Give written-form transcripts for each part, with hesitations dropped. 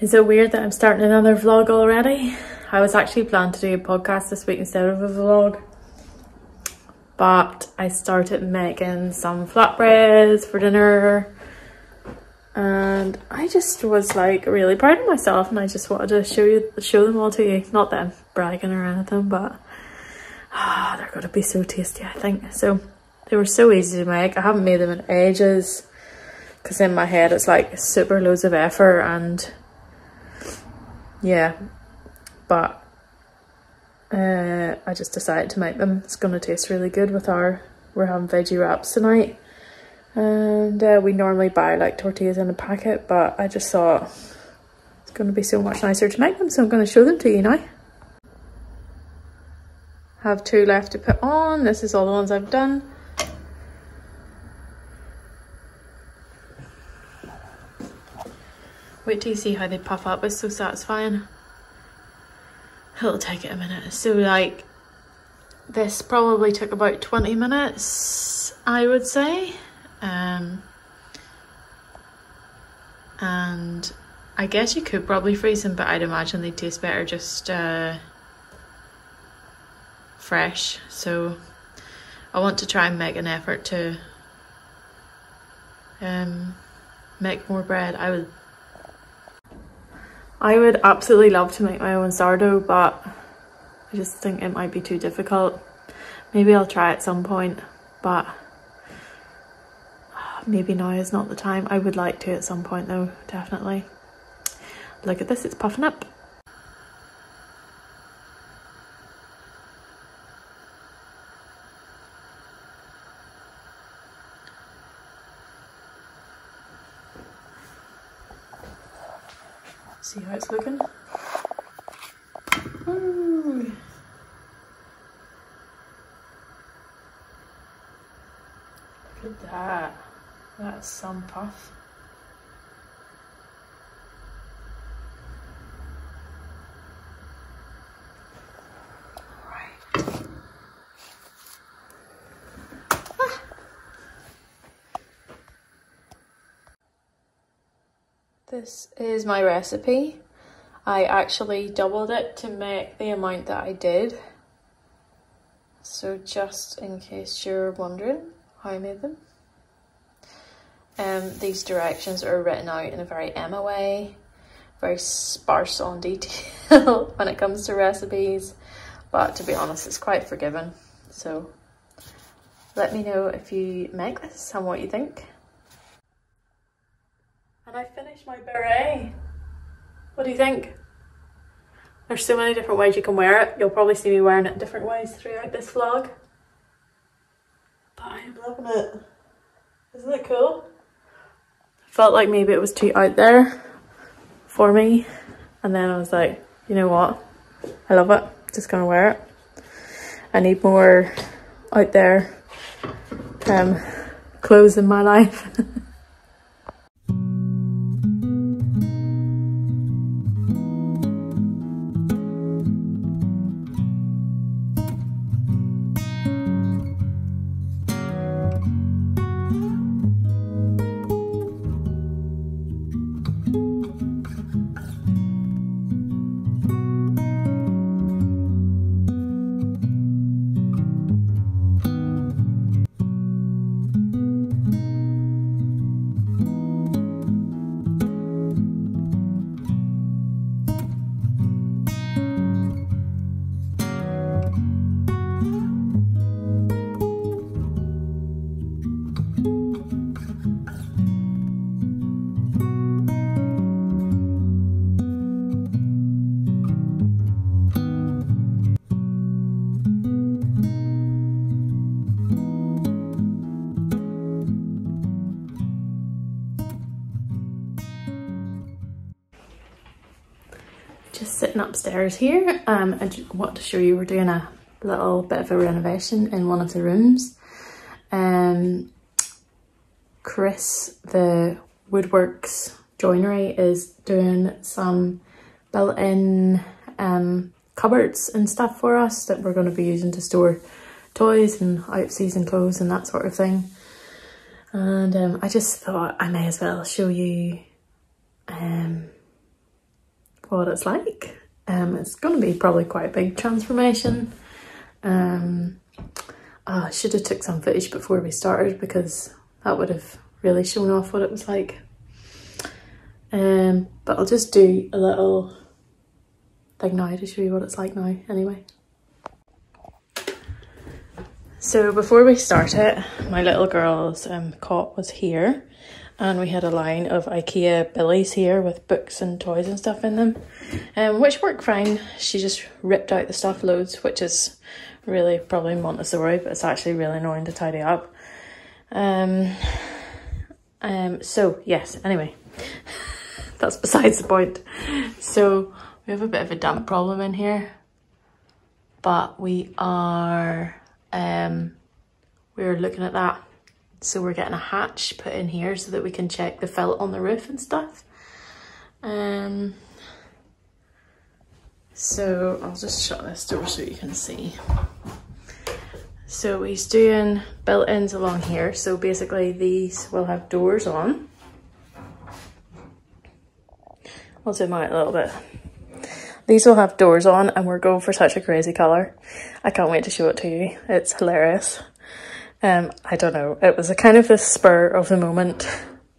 Is it weird that I'm starting another vlog already? I was actually planning to do a podcast this week instead of a vlog. But I started making some flatbreads for dinner. And I just was like really proud of myself, and I just wanted to show them all to you. Not that I'm bragging or anything, but they're gonna be so tasty, I think. So they were so easy to make. I haven't made them in ages because in my head it's like super loads of effort, and yeah, but I just decided to make them. It's gonna taste really good with we're having veggie wraps tonight. And we normally buy like tortillas in a packet, but I just thought it's going to be so much nicer to make them, so I'm going to show them to you now. Have 2 left to put on. This is all the ones I've done. Wait till you see how they puff up. It's so satisfying. It'll take it a minute. So like this probably took about 20 minutes, I would say. And I guess you could probably freeze them, but I'd imagine they taste better just fresh. So I want to try and make an effort to make more bread. I would absolutely love to make my own sourdough, but I just think it might be too difficult. Maybe I'll try at some point, but maybe now is not the time. I would like to at some point though, definitely. Look at this, it's puffing up. See how it's looking? Ooh. Look at that. That's some puff. Right. Ah. This is my recipe. I actually doubled it to make the amount that I did. So just in case you're wondering how I made them. These directions are written out in a very Emma way, very sparse on detail when it comes to recipes, but to be honest, it's quite forgiving. So let me know if you make this and what you think. And I finished my beret. What do you think? There's so many different ways you can wear it. You'll probably see me wearing it different ways throughout this vlog. But I'm loving it. Isn't it cool? Felt like maybe it was too out there for me, and then I was like, you know what, I love it, just gonna wear it. I need more out there clothes in my life. Just sitting upstairs here. I just want to show you we're doing a little bit of a renovation in one of the rooms. Chris, the Woodworks Joinery, is doing some built-in cupboards and stuff for us that we're going to be using to store toys and out-of-season clothes and that sort of thing. And I just thought I may as well show you what it's like. It's going to be probably quite a big transformation. I should have took some footage before we started because that would have really shown off what it was like. But I'll just do a little thing now to show you what it's like now anyway. So before we start it, my little girl's cot was here, and we had a line of IKEA billies here with books and toys and stuff in them, which worked fine. She just ripped out the stuff loads, which is really probably Montessori, but it's actually really annoying to tidy up. So yes, anyway, that's besides the point. So we have a bit of a damp problem in here, but we're looking at that. So we're getting a hatch put in here so that we can check the felt on the roof and stuff. So I'll just shut this door so you can see. So he's doing built-ins along here. So basically these will have doors on. I'll zoom out a little bit. These will have doors on, and we're going for such a crazy colour. I can't wait to show it to you. It's hilarious. I don't know, it was a kind of a spur of the moment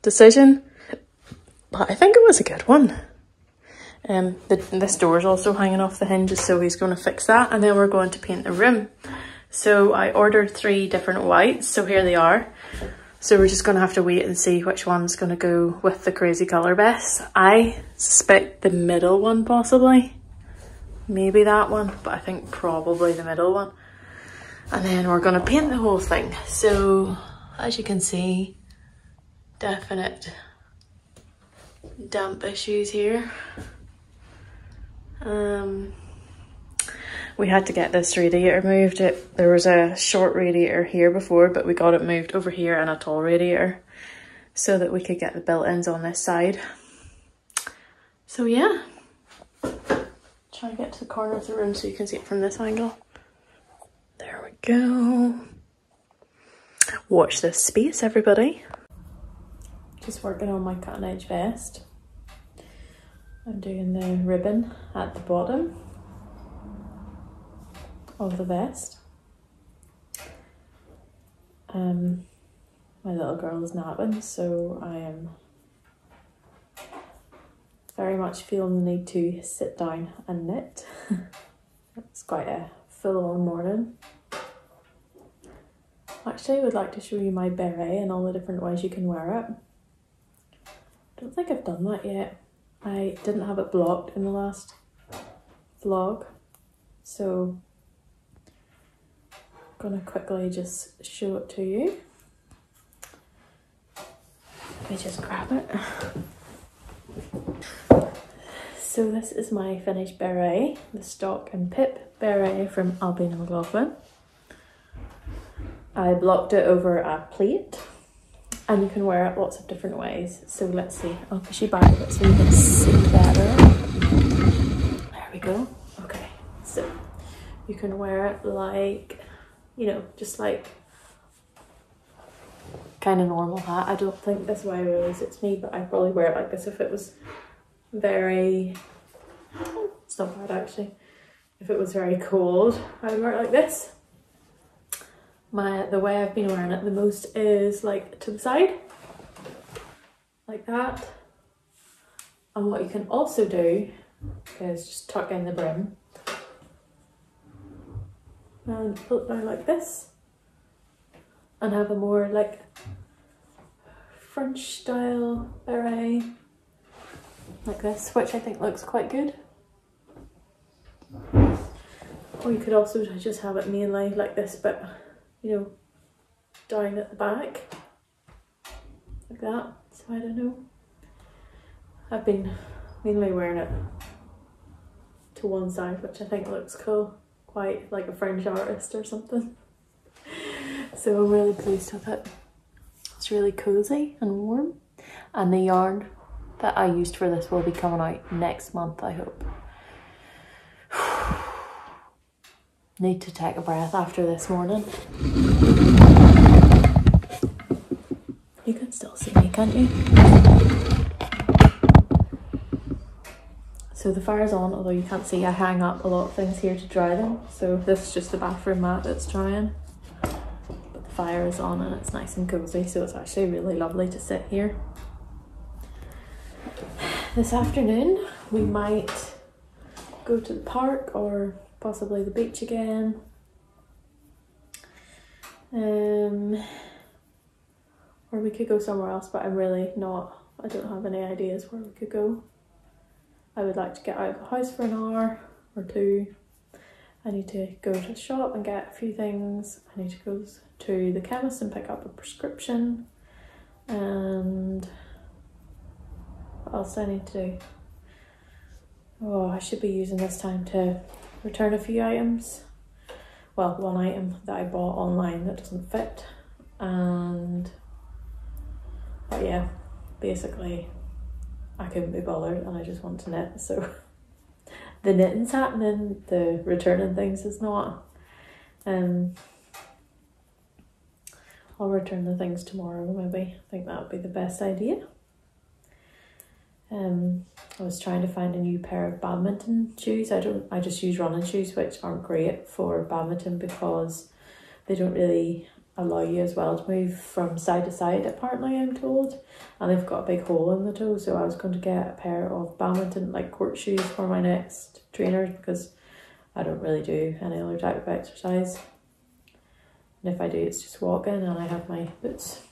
decision, but I think it was a good one. This door is also hanging off the hinges, so he's going to fix that, and then we're going to paint the room. So I ordered 3 different whites, so here they are. So we're just going to have to wait and see which one's going to go with the crazy colour best. I suspect the middle one possibly. Maybe that one, but I think probably the middle one. And then we're going to paint the whole thing. So as you can see, definite damp issues here. We had to get this radiator moved. There was a short radiator here before, but we got it moved over here and a tall radiator so that we could get the built-ins on this side. So yeah, try and get to the corner of the room so you can see it from this angle. There we go. Watch this space, everybody. Just working on my cutting edge vest. I'm doing the ribbon at the bottom of the vest. My little girl is napping, so I am very much feeling the need to sit down and knit. It's quite a full-on morning. Actually, I would like to show you my beret and all the different ways you can wear it. I don't think I've done that yet. I didn't have it blocked in the last vlog, so I'm gonna quickly just show it to you. Let me just grab it. So this is my finished beret, the Stalk and Pip Beret from Ailbiona McLaughlin. I blocked it over a plate, and you can wear it lots of different ways. So let's see, I'll push you back a bit so you can see better. There we go. Okay, so you can wear it like, you know, just like kind of normal hat. I don't think this way really suits me, but I'd probably wear it like this if it was very, it's not bad actually. If it was very cold, I would wear it like this. The way I've been wearing it the most is like to the side, like that. And what you can also do is just tuck in the brim and pull it down like this, and have a more like French style beret like this, which I think looks quite good. Or you could also just have it mainly like this, but you know, down at the back like that. So I don't know, I've been mainly wearing it to one side, which I think looks cool, quite like a French artist or something. So I'm really pleased with it. It's really cozy and warm, and the yarn that I used for this will be coming out next month, I hope. Need to take a breath after this morning. You can still see me, can't you? So the fire's on, although you can't see, I hang up a lot of things here to dry them. So this is just the bathroom mat that's drying. But the fire is on and it's nice and cozy, so it's actually really lovely to sit here. This afternoon we might go to the park or possibly the beach again. Or we could go somewhere else, but I'm really not, I don't have any ideas where we could go. I would like to get out of the house for an hour or two. I need to go to the shop and get a few things. I need to go to the chemist and pick up a prescription. And what else do I need to do? Oh, I should be using this time to return a few items. Well, one item that I bought online that doesn't fit. But yeah, basically I couldn't be bothered and I just want to knit, so the knitting's happening, the returning things is not. I'll return the things tomorrow maybe. I think that would be the best idea. I was trying to find a new pair of badminton shoes. I just use running shoes, which aren't great for badminton because they don't really allow you as well to move from side to side, apparently, I'm told, and they've got a big hole in the toe. So I was going to get a pair of badminton like court shoes for my next trainers because I don't really do any other type of exercise, and if I do it's just walking, and I have my boots.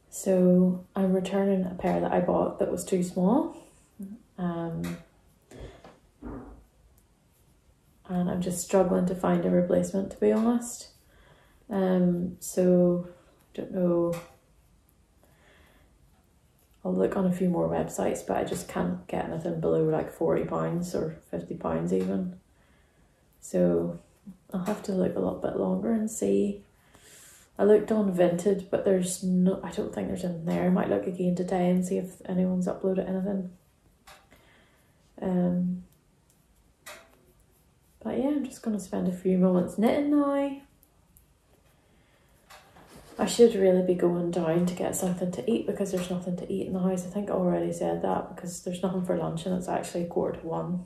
So I'm returning a pair that I bought that was too small, and I'm just struggling to find a replacement, to be honest. So don't know, I'll look on a few more websites, but I just can't get anything below like £40 or £50 even. So I'll have to look a little bit longer and see. I looked on Vinted, but there's no, I don't think there's anything there. I might look again today and see if anyone's uploaded anything. But yeah, I'm just going to spend a few moments knitting now. I should really be going down to get something to eat because there's nothing to eat in the house. I think I already said that because there's nothing for lunch and it's actually 1:45.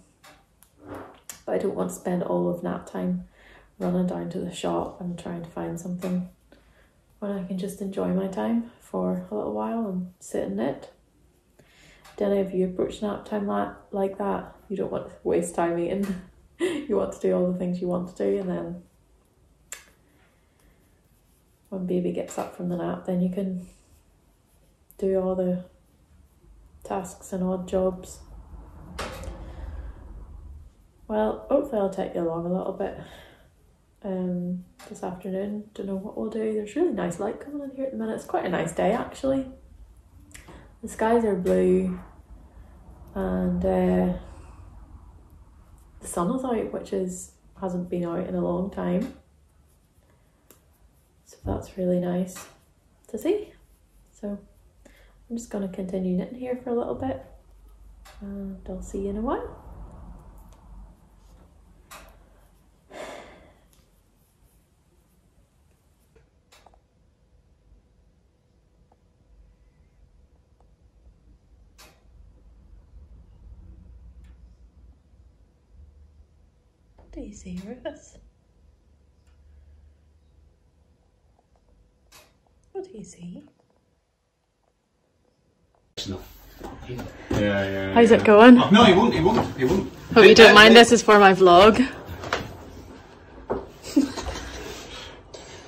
But I don't want to spend all of nap time running down to the shop and trying to find something when I can just enjoy my time for a little while and sit and knit. Then if you approach nap time like that, you don't want to waste time eating. You want to do all the things you want to do, and then when baby gets up from the nap, then you can do all the tasks and odd jobs. Well, hopefully I'll take you along a little bit this afternoon. Don't know what we'll do. There's really nice light coming in here at the minute. It's quite a nice day actually. The skies are blue and the sun is out, which hasn't been out in a long time. So that's really nice to see. So I'm just going to continue knitting here for a little bit and I'll see you in a while. What do you see, Rufus? What do you see? Yeah. How's it going? Oh, no, he won't. Hope you don't mind, this is for my vlog.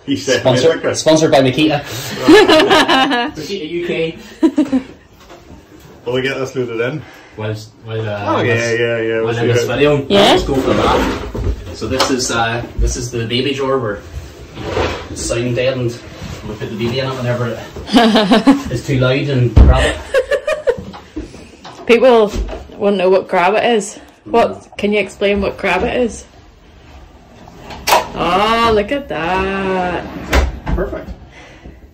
He's sponsored by Makita. Makita UK. Will we get this loaded in? Well, oh yeah. Well, in this video, yeah. Let's go for that. So this is the baby drawer where it's sound deadened. We put the baby in it whenever it's too loud and grab it. People won't know what grab it is. What? Can you explain what grab it is? Oh, look at that. Perfect.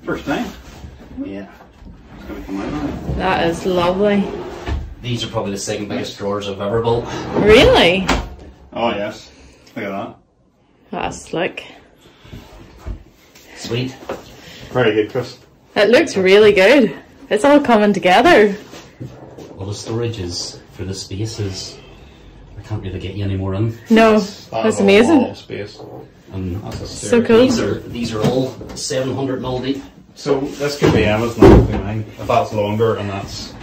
First time. Yeah. It's gonna come out. That is lovely. These are probably the second biggest drawers I've ever built. Really? Oh yes. Look at that. That's slick. Sweet. Very good, Chris. It looks really good. It's all coming together. Well, the storage is for the spaces. I can't really get you any more in. No, that's amazing. Space. And so cool. These are all 700mm deep. So this could be Emma's, not be mine. If that's longer and that's...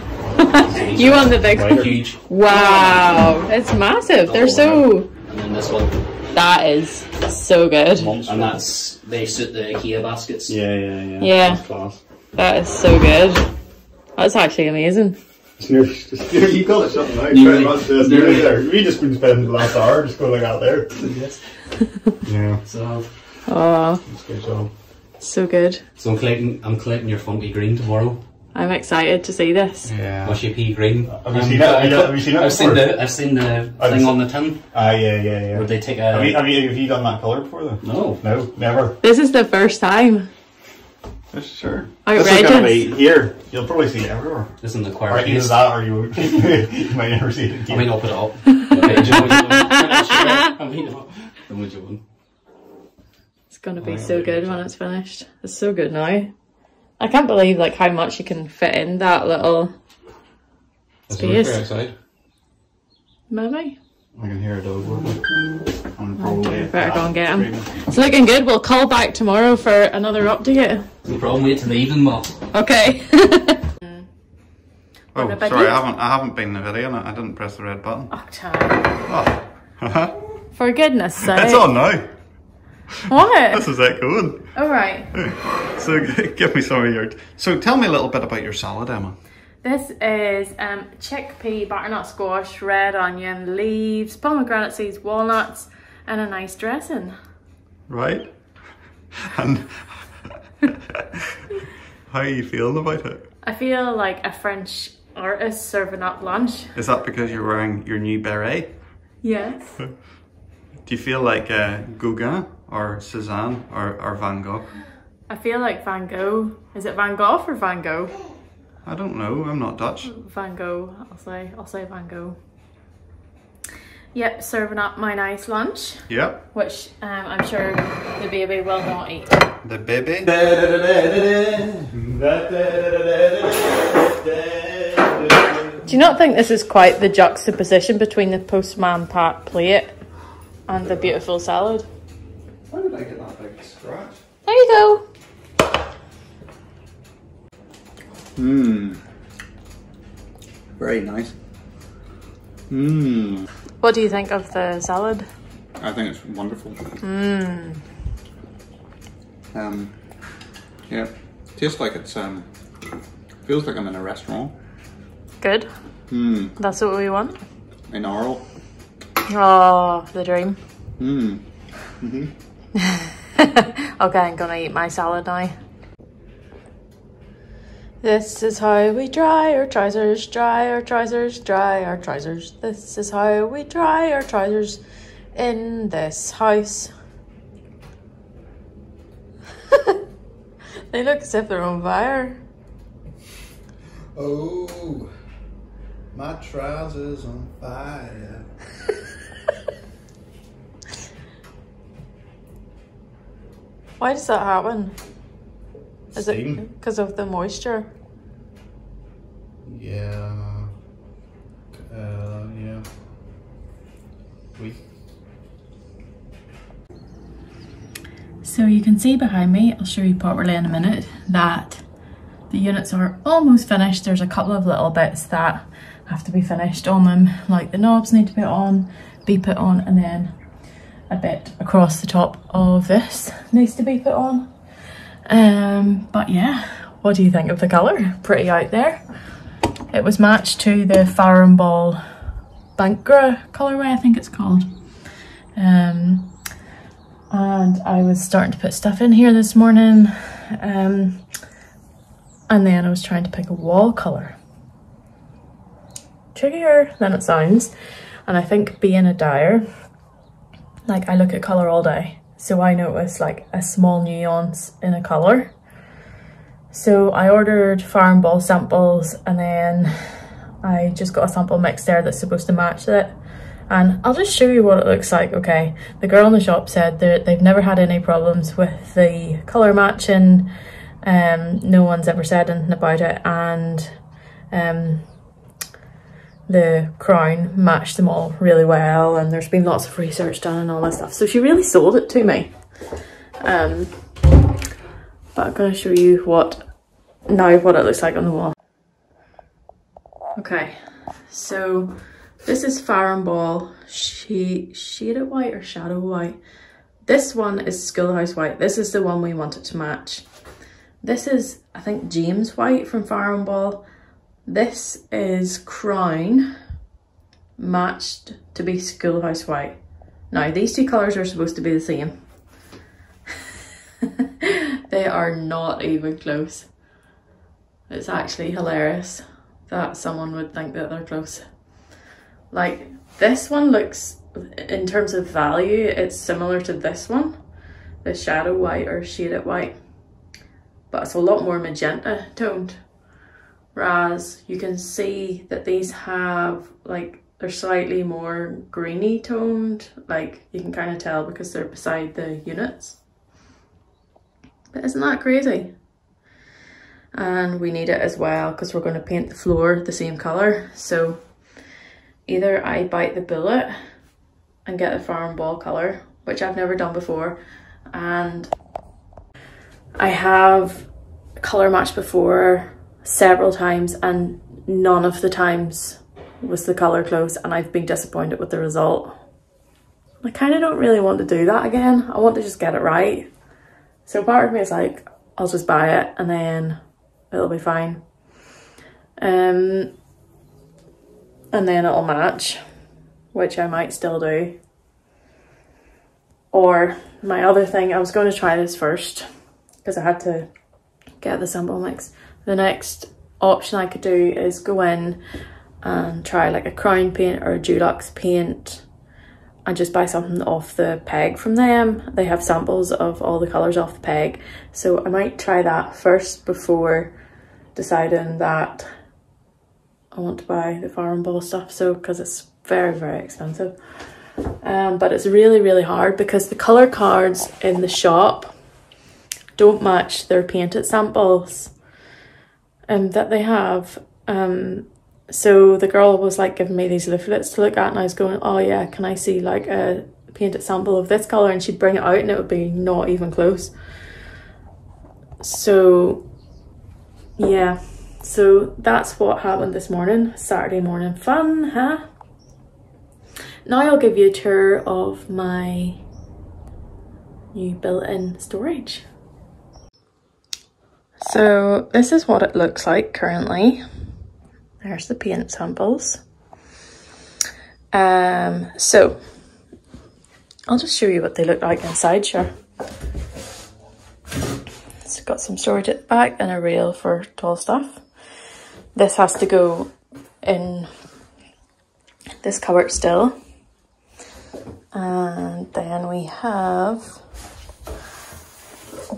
You want the big one? Huge. Wow, it's massive. They're so... And then this one. That is so good. And that's, they suit the IKEA baskets. Yeah. Yeah. That's class. That is so good. That's actually amazing. You call it something like Nearly. nearly there. We just been spending the last hour just going like out there. Yes. Yeah. So, Oh, That's good job. so good. so I'm collecting your funky green tomorrow. I'm excited to see this. Yeah. Mushy pea green. Have you seen it? Have you seen it I've seen before? I've seen the thing on the tin. Yeah. Where they take a... Have you done that colour before though? No. No, never. This is the first time. Yes, sure. Outrageous. This is going to be here. You'll probably see it everywhere. This is the Or choir either case. that or you might never see it again. I mean, I'll put it up. Okay, do you know what you want? I mean, no. What you want? It's going to be so good when it's finished. It's so good now. I can't believe like how much you can fit in that little space. outside. Maybe. I can hear a dog working. I'm probably Better go and get him. It's looking good. We'll call back tomorrow for another update. No problem. Wait till the evening, Mom. Okay. Oh, What about sorry, you? I haven't been in the video. I didn't press the red button. Oh, child. Oh. For goodness sake. It's on now. What? This is it going. Alright. So give me some of your... So tell me a little bit about your salad, Emma. This is chickpea, butternut squash, red onion, leaves, pomegranate seeds, walnuts, and a nice dressing. Right? And how are you feeling about it? I feel like a French artist serving up lunch. Is that because you're wearing your new beret? Yes. Do you feel like Gauguin or Cézanne or Van Gogh? I feel like Van Gogh. Is it Van Gogh or Van Gogh? I don't know, I'm not Dutch. Van Gogh, I'll say Van Gogh. Yep, serving up my nice lunch, Yep. which I'm sure the baby will not eat. The baby. Do you not think this is quite the juxtaposition between the postman pat plate and the beautiful salad? Why did I get that big scratch? There you go. Mmm. Very nice. Mmm. What do you think of the salad? I think it's wonderful. Mmm. Yeah. Tastes like it's feels like I'm in a restaurant. Good. Mmm. That's what we want. In oral. Oh, the dream. Mmm. Mhm. Okay, I'm gonna eat my salad now. This is how we dry our trousers, dry our trousers, dry our trousers. This is how we dry our trousers in this house. They look as if they're on fire. Oh, my trousers on fire. Why does that happen? Is Steam. it because of the moisture? Yeah. Yeah. Oui. So you can see behind me, I'll show you properly in a minute, that the units are almost finished. There's a couple of little bits that have to be finished on them, like the knobs need to be put on, and then a bit across the top of this needs to be put on. But yeah, what do you think of the colour? Pretty out there. It was matched to the Farrow and Ball Bankra colourway, I think it's called. And I was starting to put stuff in here this morning, and then I was trying to pick a wall colour. Trickier than it sounds, and I think being a dyer, like I look at colour all day, so I notice like a small nuance in a colour. So I ordered Farrow and Ball samples, and then I just got a sample mix there that's supposed to match it. And I'll just show you what it looks like, okay? The girl in the shop said that they've never had any problems with the colour matching. No one's ever said anything about it, and the crown matched them all really well, and there's been lots of research done and all that stuff. So she really sold it to me. But I'm going to show you what it looks like on the wall. Okay, so this is Farrow and Ball shaded white or shadow white. This one is Schoolhouse White. This is the one we wanted to match. This is, I think, James White from Farrow and Ball. This is Crown matched to be Schoolhouse White. Now, these two colours are supposed to be the same. They are not even close. It's actually hilarious that someone would think that they're close. Like, this one looks, in terms of value, it's similar to this one, the shadow white or shaded white, but it's a lot more magenta toned. Whereas you can see that these have, like, they're slightly more greeny toned, like you can kind of tell because they're beside the units. But isn't that crazy? And we need it as well because we're going to paint the floor the same colour. So either I bite the bullet and get the Farrow and Ball colour, which I've never done before, and I have colour matched before several times and none of the times was the colour close, and I've been disappointed with the result. I kind of don't really want to do that again. I want to just get it right. So part of me is like, I'll just buy it and then it'll be fine. And then it'll match, which I might still do. Or my other thing, I was going to try this first because I had to get the sample mix. The next option I could do is go in and try like a crown paint or a Dulux paint and just buy something off the peg from them. They have samples of all the colours off the peg. So I might try that first before deciding that I want to buy the Farrow and Ball stuff, so because it's very, very expensive. But it's really, really hard because the colour cards in the shop don't match their painted samples that they have. So the girl was like giving me these leaflets to look at, and I was going, oh yeah, can I see like a painted sample of this colour? And she'd bring it out and it would be not even close. So yeah, so that's what happened this morning. Saturday morning fun, huh? Now I'll give you a tour of my new built-in storage. So this is what it looks like currently. There's the paint samples. So I'll just show you what they look like inside, sure. It's got some storage at the back and a rail for tall stuff. This has to go in this cupboard still. And then we have,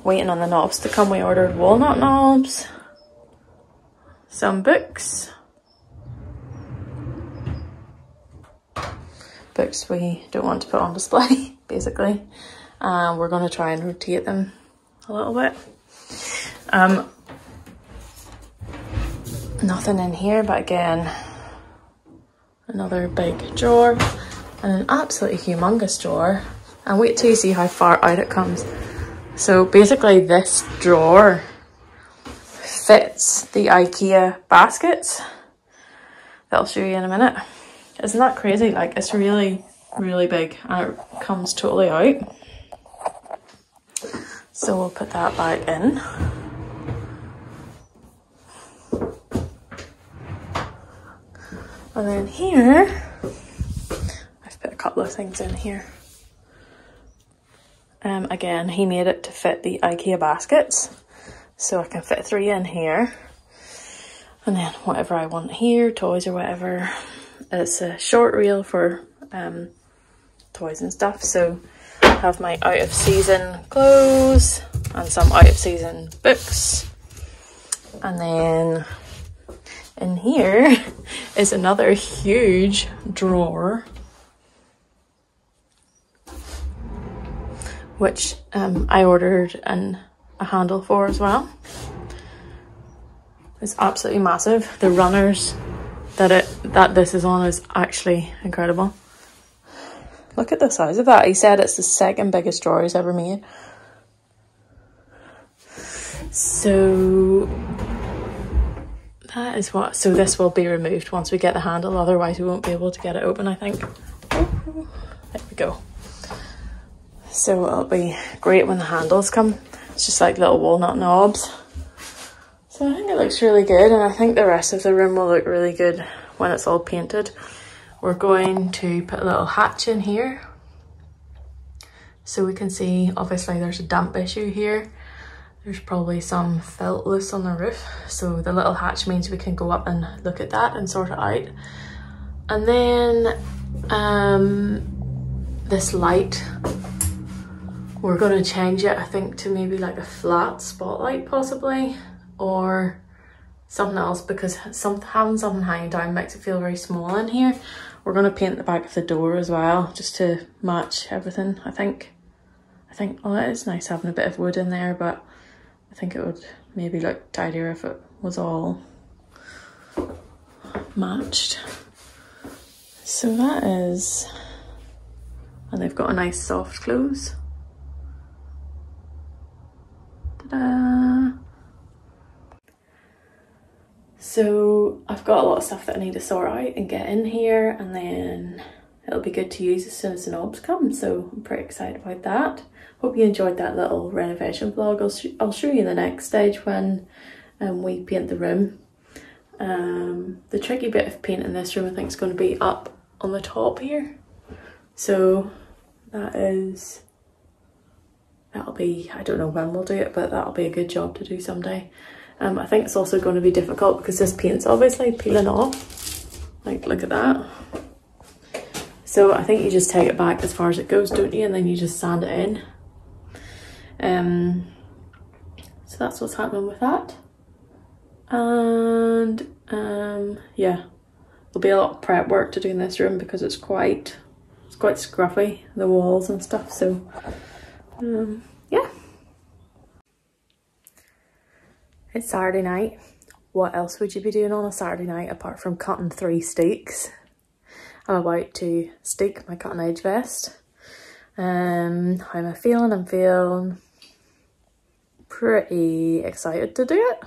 waiting on the knobs to come, we ordered walnut knobs, some books we don't want to put on display, basically. We're going to try and rotate them a little bit. Nothing in here, but again, another big drawer and an absolutely humongous drawer. And wait till you see how far out it comes. So basically this drawer fits the IKEA baskets that I'll show you in a minute. Isn't that crazy? Like, it's really, really big and it comes totally out. So we'll put that back in. And then here, I've put a couple of things in here. Again, he made it to fit the IKEA baskets, so I can fit 3 in here. And then whatever I want here, toys or whatever. It's a short reel for toys and stuff. So I have my out of season clothes and some out of season books. And then in here is another huge drawer, which I ordered a handle for as well. It's absolutely massive. The runners that this is on is actually incredible. Look at the size of that. He said it's the second biggest drawer he's ever made. So that is what, so this will be removed once we get the handle, otherwise we won't be able to get it open, I think. Oh, there we go. So it'll be great when the handles come. It's just like little walnut knobs. So I think it looks really good, and I think the rest of the room will look really good when it's all painted. We're going to put a little hatch in here so we can see, obviously there's a damp issue here. There's probably some felt loose on the roof, so the little hatch means we can go up and look at that and sort it out. And then this light, we're going to change it, I think, to maybe like a flat spotlight possibly, or something else, because having something hanging down makes it feel very small in here. We're going to paint the back of the door as well, just to match everything, I think. Oh, it is nice having a bit of wood in there, but I think it would maybe look tidier if it was all matched. So that is, and they've got a nice soft close. Ta-da! So I've got a lot of stuff that I need to sort out and get in here, and then it'll be good to use as soon as the knobs come, so I'm pretty excited about that. Hope you enjoyed that little renovation vlog. I'll show you the next stage when we paint the room. The tricky bit of painting this room I think is going to be up on the top here. So that'll be, I don't know when we'll do it, but that'll be a good job to do someday. I think it's also going to be difficult because this paint's obviously peeling off. Like, look at that. So I think you just take it back as far as it goes, don't you? And then you just sand it in. So that's what's happening with that. And yeah, there'll be a lot of prep work to do in this room because it's quite scruffy, the walls and stuff. So yeah. It's Saturday night. What else would you be doing on a Saturday night apart from cutting 3 steeks? I'm about to steek my cutting edge vest. How am I feeling? I'm feeling pretty excited to do it.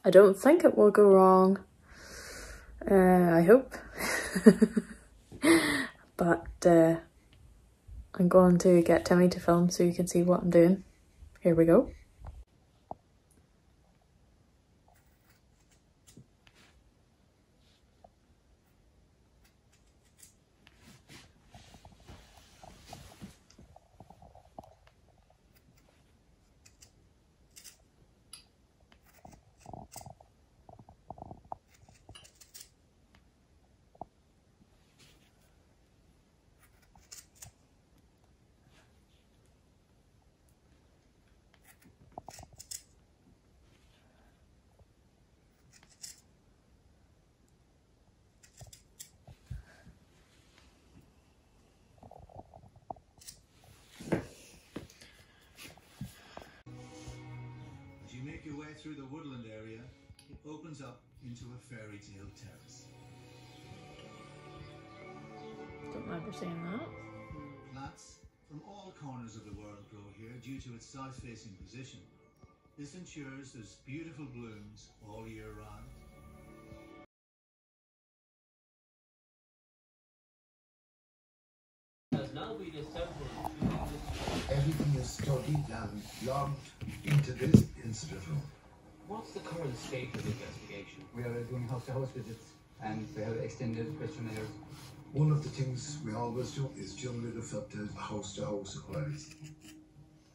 I don't think it will go wrong. I hope. But I'm going to get Timmy to film so you can see what I'm doing. Here we go. Through the woodland area, it opens up into a fairy tale terrace. Don't remember saying that. Plants from all corners of the world grow here due to its south-facing position. This ensures there's beautiful blooms all year round. Everything is studied and logged into this incident room. What's the current state of the investigation? We are doing house-to-house visits and we have extended questionnaires. One of the things we always do is generally refer to house-to-house inquiries.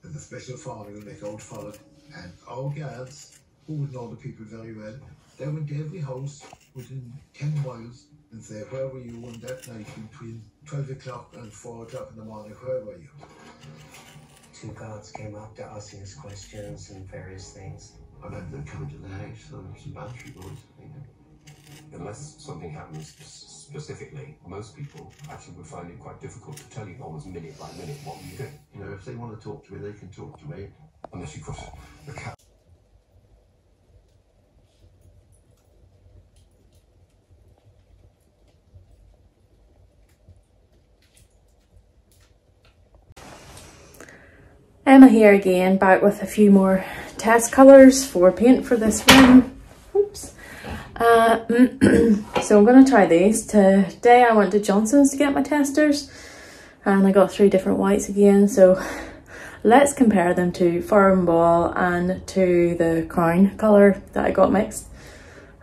There's a special form you'll make out for it, and our guards, who would know the people very well, they went to every house within 10 miles and say, where were you on that night between 12 o'clock and 4 o'clock in the morning, where were you? 2 guards came up to asking us questions and various things. I remember them coming to the house, so some battery boys, you know. Unless something happens specifically, most people actually would find it quite difficult to tell you almost minute by minute what you do. You know, if they want to talk to me, they can talk to me. Unless you cross the cat. Emma here again, back with a few more test colours for paint for this room. Oops. So I'm going to try these. Today I went to Johnston's to get my testers and I got 3 different whites again, so let's compare them to Farrow and Ball and to the crown colour that I got mixed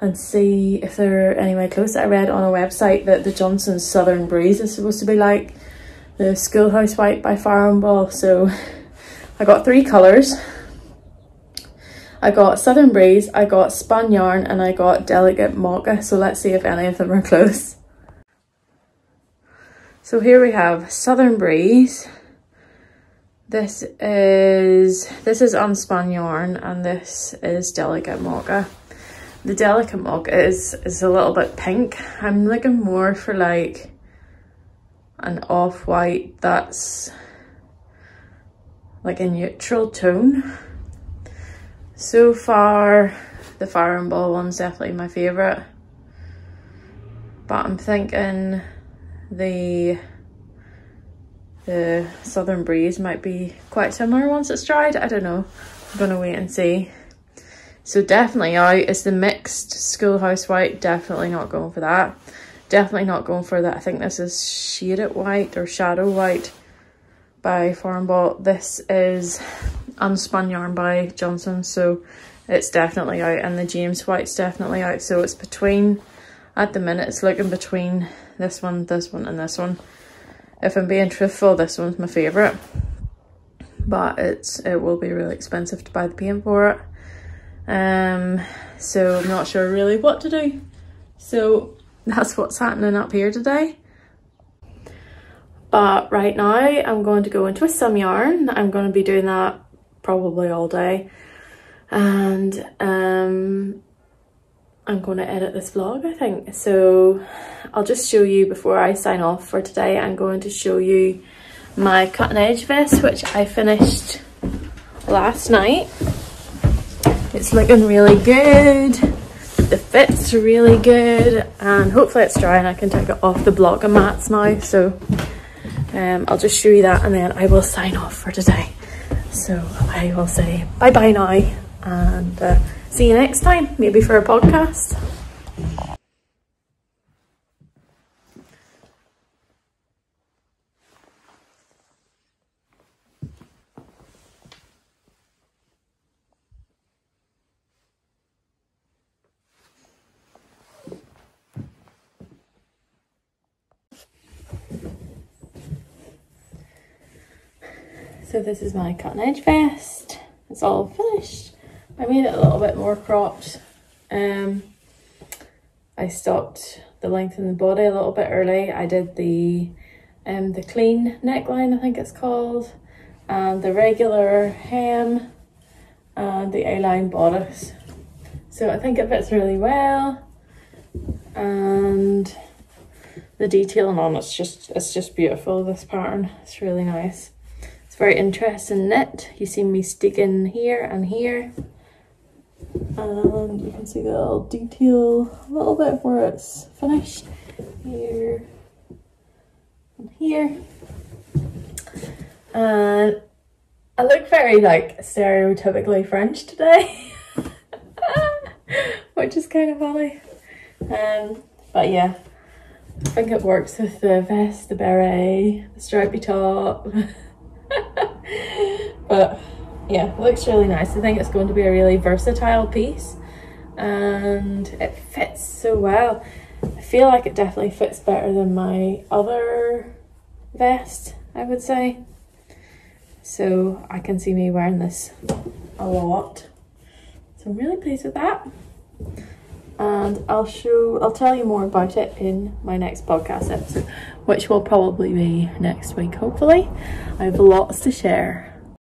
and see if they're anywhere close. I read on a website that the Johnston's Southern Breeze is supposed to be like the Schoolhouse White by Farrow and Ball, so I got 3 colours. I got Southern Breeze, I got Spun Yarn, and I got Delicate Mocha, so let's see if any of them are close. So here we have Southern Breeze. This is unspun yarn and this is Delicate Mocha. The Delicate Mocha is a little bit pink. I'm looking more for like an off-white that's like a neutral tone. So far, the Farrow and Ball one's definitely my favourite, but I'm thinking the Southern Breeze might be quite similar once it's dried. I don't know. I'm gonna wait and see. So definitely out is the mixed Schoolhouse White. Definitely not going for that. Definitely not going for that. I think this is Shaded White or Shadow White by Farrow and Ball. This is Unspun Yarn by Johnston, so it's definitely out, and the James White's definitely out. So it's between, at the minute, it's looking between this one, and this one. If I'm being truthful, this one's my favourite, but it will be really expensive to buy the paint for it. So I'm not sure really what to do. So that's what's happening up here today. But right now I'm going to go and twist some yarn. I'm going to be doing that probably all day, and I'm going to edit this vlog, I think. So I'll just show you before I sign off for today. I'm going to show you my cutting edge vest, which I finished last night. It's looking really good. The fit's really good, and hopefully it's dry and I can take it off the block of mats now. So I'll just show you that and then I will sign off for today. So I will say bye bye now, and see you next time, maybe for a podcast. So this is my cutting edge vest. It's all finished. I made it a little bit more cropped. I stopped the length in the body a little bit early. I did the clean neckline, I think it's called, and the regular hem and the A-line bodice. So I think it fits really well, and the detailing on it's just beautiful. This pattern, it's really nice. Very interesting knit. You see me sticking here and here, and you can see the little detail a little bit where it's finished here and here. And I look very like stereotypically French today, which is kind of funny. But yeah, I think it works with the vest, the beret, the stripy top. But yeah, it looks really nice. I think it's going to be a really versatile piece, and it fits so well. I feel like it definitely fits better than my other vest, I would say. So I can see me wearing this a lot. So I'm really pleased with that. And I'll tell you more about it in my next podcast episode, which will probably be next week, hopefully. I have lots to share.